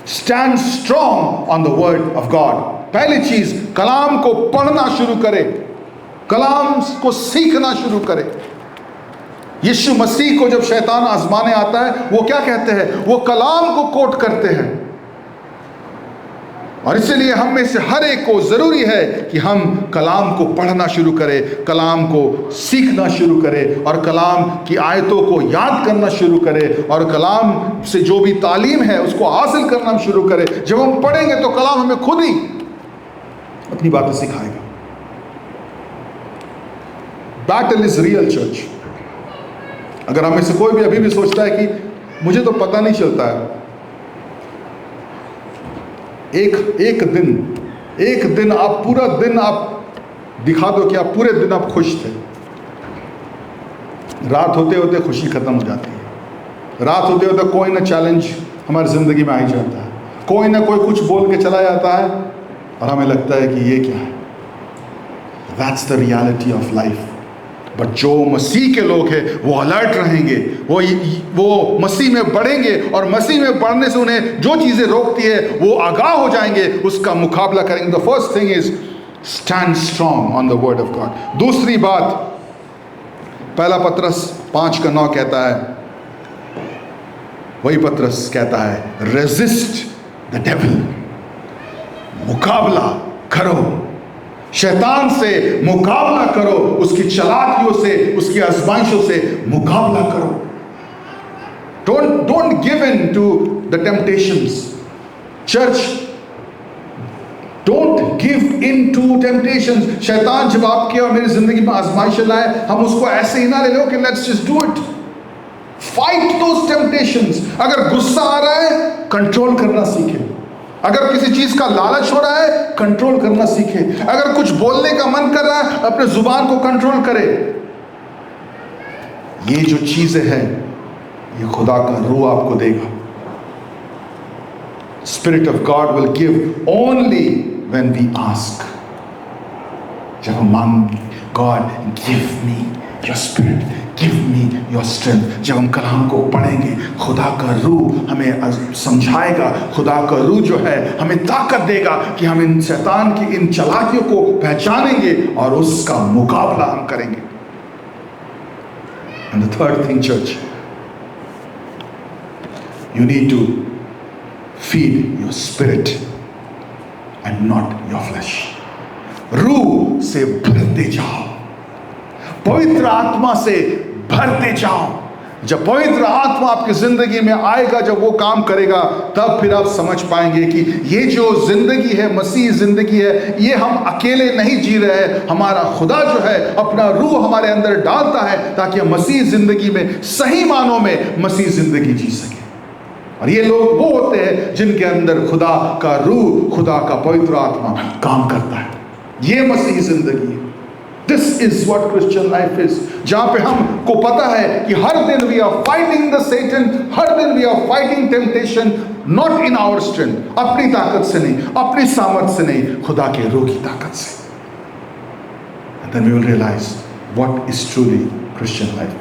stand strong on the word of God. पहली चीज, कलाम को पढ़ना शुरू करें, कलाम को सीखना शुरू करें। यीशु मसीह को जब शैतान आजमाने आता है, वो क्या कहते हैं? वो कलाम को कोट करते हैं। और इसलिए हम में से हर एक को जरूरी है कि हम कलाम को पढ़ना शुरू करें, कलाम को सीखना शुरू करें, और कलाम की आयतों को याद करना शुरू करें, और कलाम से जो भी तालीम है उसको हासिल करना शुरू करें। जब हम पढ़ेंगे तो कलाम हमें खुद ही अपनी बातें सिखाएगा। Battle is real church. अगर हमें से कोई भी अभी भी सोचता है कि मुझे तो पता नहीं चलता है, एक दिन आप पूरा दिन आप दिखा दो कि आप पूरे दिन आप खुश थे, रात होते होते खुशी खत्म हो जाती है। रात होते होते कोई ना चैलेंज हमारी जिंदगी में आ ही जाता है, कोई ना कोई कुछ बोल के चला जाता है और हमें लगता है कि ये क्या है। That's the reality of life. But जो मसीह के लोग हैं वो अलर्ट रहेंगे, वो मसीह में बढ़ेंगे, और मसीह में बढ़ने से उन्हें जो चीज़ें रोकती है वो आगाह हो जाएंगे, उसका मुकाबला करेंगे। The first thing is stand strong on the word of God. दूसरी बात, पहला पत्रस 5:9 कहता है, वही पत्रस कहता है, रेजिस्ट द डेविल, मुकाबला करो, शैतान से मुकाबला करो, उसकी चालाकियों से, उसकी आजमाइशों से मुकाबला करो। Don't give in to the temptations. Church, don't give in to temptations. शैतान जब आपके और मेरी जिंदगी में आजमाइशें लाए, हम उसको ऐसे ही ना ले लो कि let's just do it. Fight those temptations. अगर गुस्सा आ रहा है, कंट्रोल करना सीखें। अगर किसी चीज का लालच हो रहा है, कंट्रोल करना सीखे। अगर कुछ बोलने का मन कर रहा है, अपने जुबान को कंट्रोल करे। ये जो चीजें हैं, ये खुदा का रूह आपको देगा। Spirit of God will give only when we ask. जब हम मांगे, God give me your spirit, give me your strength. जब हम कलाम को पढ़ेंगे, खुदा का रूह हमें समझाएगा, खुदा का रूह जो है हमें ताकत देगा कि हम इन शैतान की इन चालाकियों को पहचानेंगे और उसका मुकाबला हम करेंगे। And the third thing church, you need to feed your spirit and not your flesh. रूह से भरते जाओ, पवित्र आत्मा से भरते जाओ। जब पवित्र आत्मा आपकी जिंदगी में आएगा, जब वो काम करेगा, तब फिर आप समझ पाएंगे कि ये जो जिंदगी है, मसीह जिंदगी है, ये हम अकेले नहीं जी रहे हैं। हमारा खुदा जो है अपना रूह हमारे अंदर डालता है ताकि हम मसीह जिंदगी में, सही मानों में मसीह जिंदगी जी सके। और ये लोग वो होते हैं जिनके अंदर खुदा का रूह, खुदा का पवित्र आत्मा काम करता है। ये मसीह जिंदगी है। This is what Christian life is, जहां पे हमको पता है कि हर दिन we are fighting the Satan, हर दिन we are fighting temptation, not in our strength, अपनी ताकत से नहीं, अपनी सामर्थ से नहीं, खुदा के रूह की ताकत से। And then we will realize what is truly Christian life.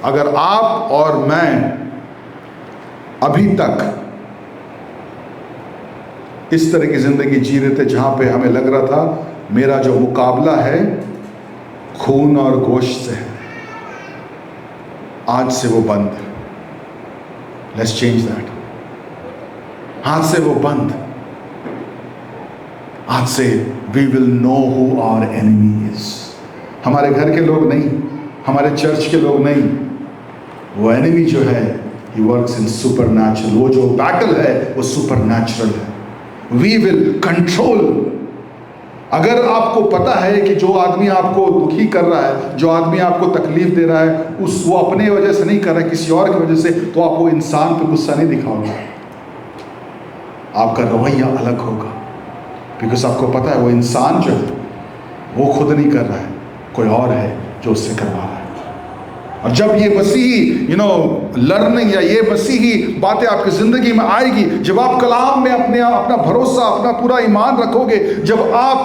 अगर आप और मैं अभी तक इस तरह की जिंदगी जी रहे थे जहां पे हमें लग रहा था मेरा जो मुकाबला है खून और गोश्त से है, आज से वो बंद। Let's change that. आज से वो बंद। आज से we will know who our enemy is. हमारे घर के लोग नहीं, हमारे चर्च के लोग नहीं, वो एनिमी जो है he works in supernatural। वो जो बैटल है वो सुपरनैचुरल है। we will control। अगर आपको पता है कि जो आदमी आपको दुखी कर रहा है, जो आदमी आपको तकलीफ दे रहा है, वो अपने वजह से नहीं कर रहा है, किसी और की वजह से, तो आप वो इंसान पे गुस्सा नहीं दिखाओगे, आपका रवैया अलग होगा। बिकॉज आपको पता है वो इंसान जो है वो खुद नहीं कर रहा है, कोई और है जो उससे करवा रहा है। और जब ये मसीही लर्निंग या ये मसीही बातें आपकी ज़िंदगी में आएगी, जब आप कलाम में अपना भरोसा, अपना पूरा ईमान रखोगे, जब आप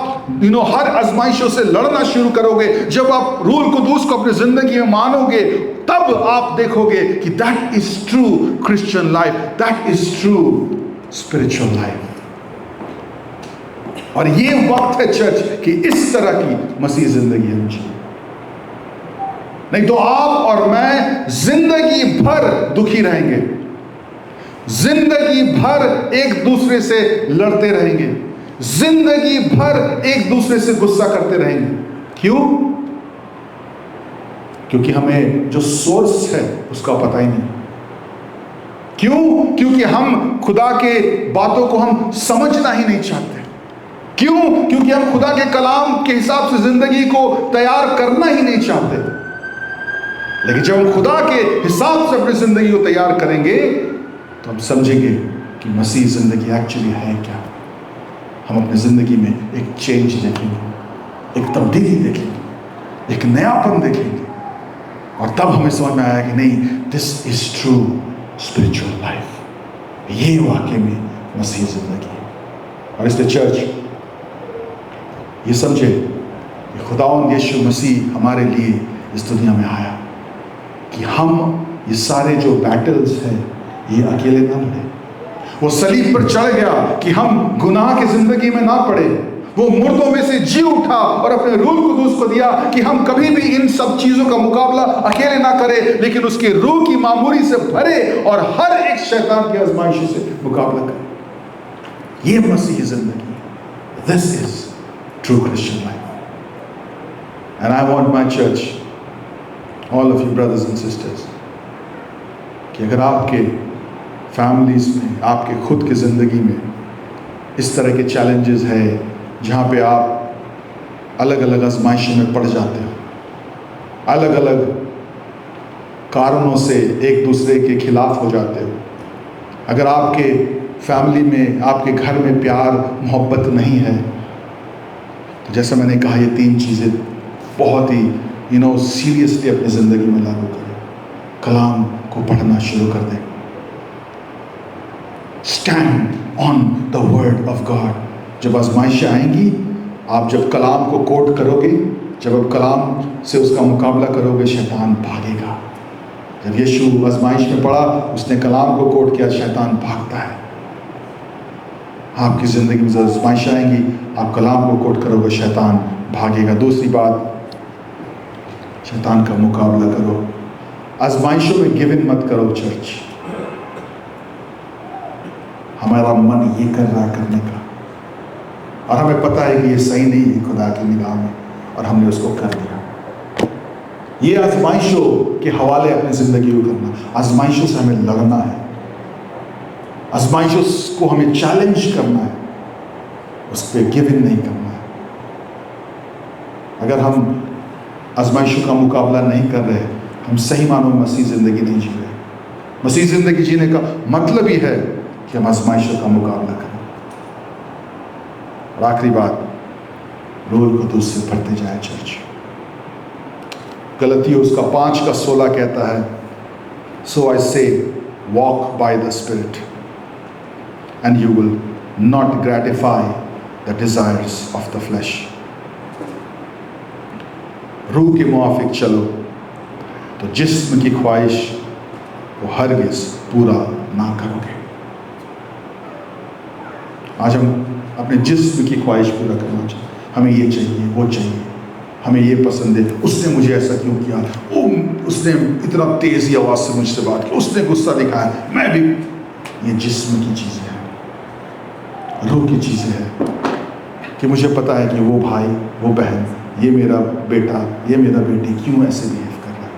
हर आजमाइशों से लड़ना शुरू करोगे, जब आप रूल कुदूस को अपनी ज़िंदगी में मानोगे, तब आप देखोगे कि that is true Christian life, that is true spiritual life. और ये वक्त है चर्च कि इस तरह की मसीह ज़िंदगी हम जिए। नहीं तो आप और मैं जिंदगी भर दुखी रहेंगे, जिंदगी भर एक दूसरे से लड़ते रहेंगे, जिंदगी भर एक दूसरे से गुस्सा करते रहेंगे। क्यों? क्योंकि हमें जो सोर्स है उसका पता ही नहीं। क्यों? क्योंकि हम खुदा के बातों को हम समझना ही नहीं चाहते। क्यों? क्योंकि हम खुदा के कलाम के हिसाब से जिंदगी को तैयार करना ही नहीं चाहते। लेकिन जब हम खुदा के हिसाब से अपनी जिंदगी को तैयार करेंगे तो हम समझेंगे कि मसीह जिंदगी एक्चुअली है क्या। हम अपनी जिंदगी में एक चेंज देखेंगे, एक तब्दीली देखेंगे, एक नयापन देखेंगे, और तब हमें समझ में आया कि नहीं, this is true spiritual life. ये वाकई में मसीह जिंदगी है। और इसलिए चर्च ये समझे कि खुदावंद यीशु मसीह हमारे लिए इस दुनिया में आया कि हम ये सारे जो बैटल्स हैं ये अकेले ना लड़े। वो सलीब पर चढ़ गया कि हम गुनाह की जिंदगी में ना पड़े। वो मुर्दों में से जी उठा और अपने रूह कुदूस को दिया कि हम कभी भी इन सब चीजों का मुकाबला अकेले ना करें, लेकिन उसकी रूह की मामूरी से भरे और हर एक शैतान की आजमाइशों से मुकाबला करें। ये मसीही जिंदगी है। This is true Christian life. And I want my church, all of you brothers and sisters, कि अगर आपके फैमिलीज में, आपके खुद की ज़िंदगी में इस तरह के चैलेंजेस है जहाँ पे आप अलग अलग आजमाइशों में पड़ जाते हो, अलग अलग कारणों से एक दूसरे के खिलाफ हो जाते हो, अगर आपके फैमिली में, आपके घर में प्यार मोहब्बत नहीं है, तो जैसा मैंने कहा ये 3 चीज़ें बहुत ही सीरियसली अपनी ज़िंदगी में लागू करें। कलाम को पढ़ना शुरू कर दें। Stand on the word of God. जब आजमाइशें आएंगी, आप जब कलाम को कोट करोगे, जब आप कलाम से उसका मुकाबला करोगे, शैतान भागेगा। जब यीशु आजमाइश में पड़ा, उसने कलाम को कोट किया, शैतान भागता है। आपकी ज़िंदगी में जब आजमाइशें आएंगी, आप कलाम को कोट करोगे, शैतान भागेगा। दूसरी बात, शैतान का मुकाबला करो। आजमाइशों में गिव इन मत करो। चर्च, हमारा मन ये कर रहा करने का, और हमें पता है कि ये सही नहीं है खुदा की निगाह में, और हमने उसको कर दिया। ये आजमाइशों के हवाले अपनी ज़िंदगी को करना, आजमाइशों से हमें लड़ना है, आजमाइशों को हमें चैलेंज करना है, उस पर गिव इन नहीं करना है। अगर हम आजमाइशों का मुकाबला नहीं कर रहे, हम सही मानों में मसीह ज़िंदगी नहीं जी रहे। मसीह ज़िंदगी जीने का मतलब ही है कि हम आजमाइशों का मुकाबला करें। और आखिरी बात, रोल को दूसरे भरते जाए चर्च। गलतियों उसका 5:16 कहता है, सो आई से walk by the spirit and you will not gratify the desires of the flash. रूह के मुआफिक चलो तो जिस्म की ख्वाहिश को हरगिज पूरा ना करोगे। आज हम अपने जिस्म की ख्वाहिश पूरा करना चाहिए। हमें ये चाहिए, वो चाहिए, हमें ये पसंद है, उसने मुझे ऐसा क्यों किया, उसने इतना तेज़ी आवाज़ से मुझसे बात की, उसने गुस्सा दिखाया, मैं भी। ये जिस्म की चीज़ें हैं, रूह की चीज़ें हैं कि मुझे पता है कि वो भाई, वो बहन, ये मेरा बेटा, ये मेरा बेटी क्यों ऐसे बिहेव कर रहा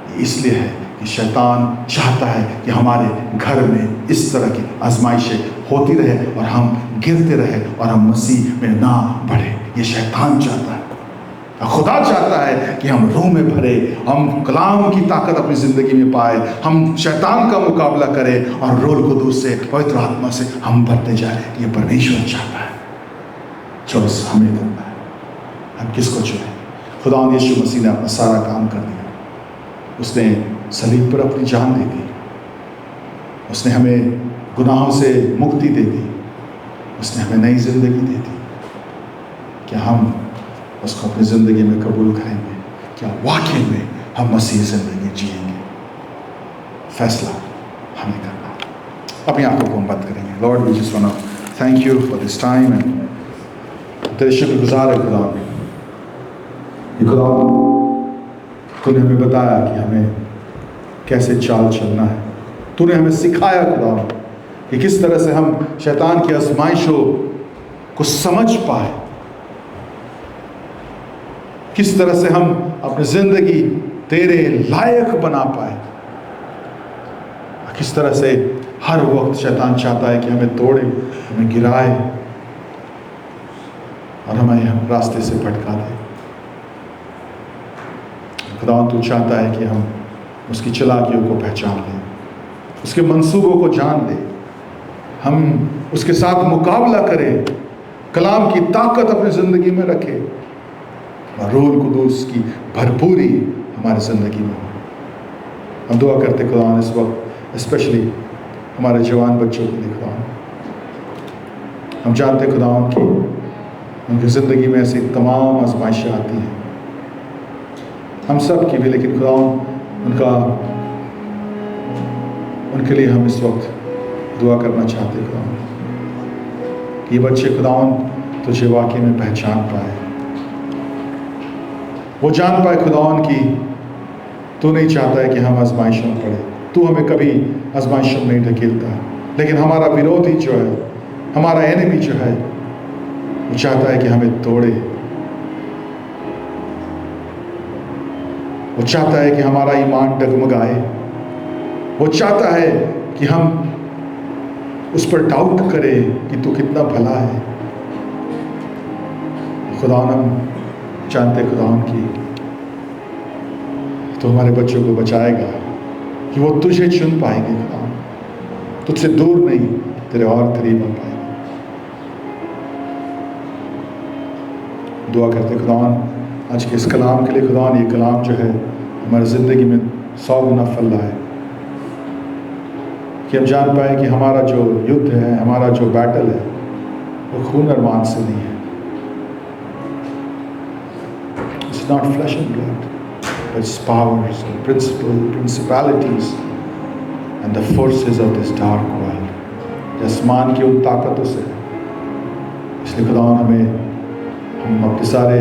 है। इसलिए है कि शैतान चाहता है कि हमारे घर में इस तरह की आजमाइशें होती रहे और हम गिरते रहे और हम मसीह में ना बढ़े। ये शैतान चाहता है। खुदा चाहता है कि हम रूह में भरे, हम कलाम की ताकत अपनी ज़िंदगी में पाए, हम शैतान का मुकाबला करें और रोल कुदूस से, पवित्र आत्मा से हम भरते जाए। ये परमेश्वर चाहता है। चॉइस हमें करना है, हम किसको चुने। खुदा यीशु मसीह ने अपना सारा काम कर दिया। उसने सलीब पर अपनी जान दे दी, उसने हमें गुनाहों से मुक्ति दे दी, उसने हमें नई ज़िंदगी दे दी। क्या हम उसको अपनी ज़िंदगी में कबूल करेंगे? क्या वाकई में हम मसीह ज़िंदगी जिएंगे? फैसला हमें करना है। अपनी आंखों को हम बंद करेंगे। Lord, we just want to thank you for this time and तेरे शुक्रगुजार है खुदा। खुदा, तूने हमें बताया कि हमें कैसे चाल चलना है। तूने हमें सिखाया खुदा कि किस तरह से हम शैतान की आजमाइशों को समझ पाए, किस तरह से हम अपनी ज़िंदगी तेरे लायक बना पाए, किस तरह से हर वक्त शैतान चाहता है कि हमें तोड़े, हमें गिराए और हमें रास्ते से भटका दे। खुदा, तू चाहता है कि हम उसकी चालाकियों को पहचान लें, उसके मंसूबों को जान लें, हम उसके साथ मुकाबला करें, कलाम की ताकत अपनी ज़िंदगी में रखें और रूह कुदूस की भरपूरी हमारी ज़िंदगी में हो। हम दुआ करते खुदा इस वक्त स्पेशली हमारे जवान बच्चों के लिए। खुदा, हम जानते खुदा उनकी ज़िंदगी में ऐसी तमाम आजमाइशें आती हैं, हम सब की भी, लेकिन खुदा उनके लिए हम इस वक्त दुआ करना चाहते खुदा कि ये बच्चे खुदा तुझे वाकई में पहचान पाए, वो जान पाए खुदा कि तू नहीं चाहता है कि हम आजमाइशों में पड़े। तू हमें कभी आजमाइशों में नहीं ढकेलता, लेकिन हमारा विरोधी जो है, हमारा एनिमी जो है, वो चाहता है कि हमें तोड़े, वो चाहता है कि हमारा ईमान डगमगाए, वो चाहता है कि हम उस पर डाउट करें कि तू कितना भला है। खुदा, हम जानते खुदा की तो हमारे बच्चों को बचाएगा कि वो तुझे चुन पाएंगे खुदा, तुझसे दूर नहीं, तेरे और करीब आ पाएंगे। दुआ करते खुदा आज के इस कलाम के लिए। खुदा, ये कलाम जो है हमारी ज़िंदगी में 100 गुना फल रहा है कि हम जान पाए कि हमारा जो युद्ध है, हमारा जो बैटल है, वो खून और मांस से नहीं है। It's not flesh and blood, but it's powers and principalities and the forces of this dark world. आसमान की उन ताकतों से। इसलिए खुदा हम अपने सारे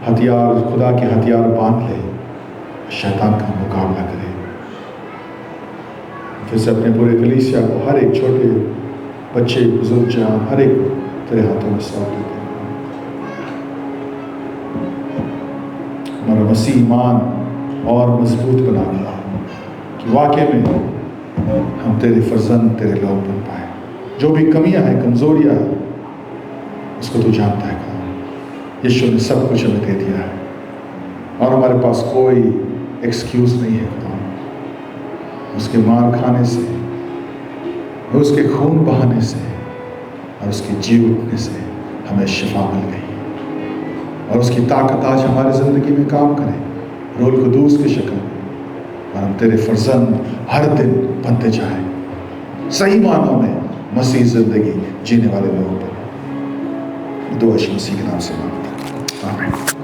हथियार, खुदा के हथियार बांध ले, शैतान का मुकाबला करें। फिर से अपने पूरे कलीसिया को, हर एक छोटे बच्चे, बुजुर्ग, जवान, हर एक तेरे हाथों में सौंप देते हैं। हमारा और मसीह ईमान और मजबूत बना खुदा, कि वाकई में हम तेरे फर्जंद, तेरे लोग बन पाए। जो भी कमियां हैं, कमजोरियां हैं, उसको तू जानता है खुदा। यीशु ने सब कुछ हमें दे दिया है और हमारे पास कोई एक्सक्यूज नहीं है खुदा। उसके मार खाने से, उसके खून बहाने से और उसके जीव उठने से हमें शिफा मिल गई, और उसकी ताकत आज हमारी ज़िंदगी में काम करे रूहुल कुदूस की शक्ल में, और हम तेरे फर्जंद हर दिन बनते जाएं, सही मानों में मसीह ज़िंदगी जीने वाले लोग बने। दुआ यीशु मसीह के नाम से मांगता हूं, आमीन।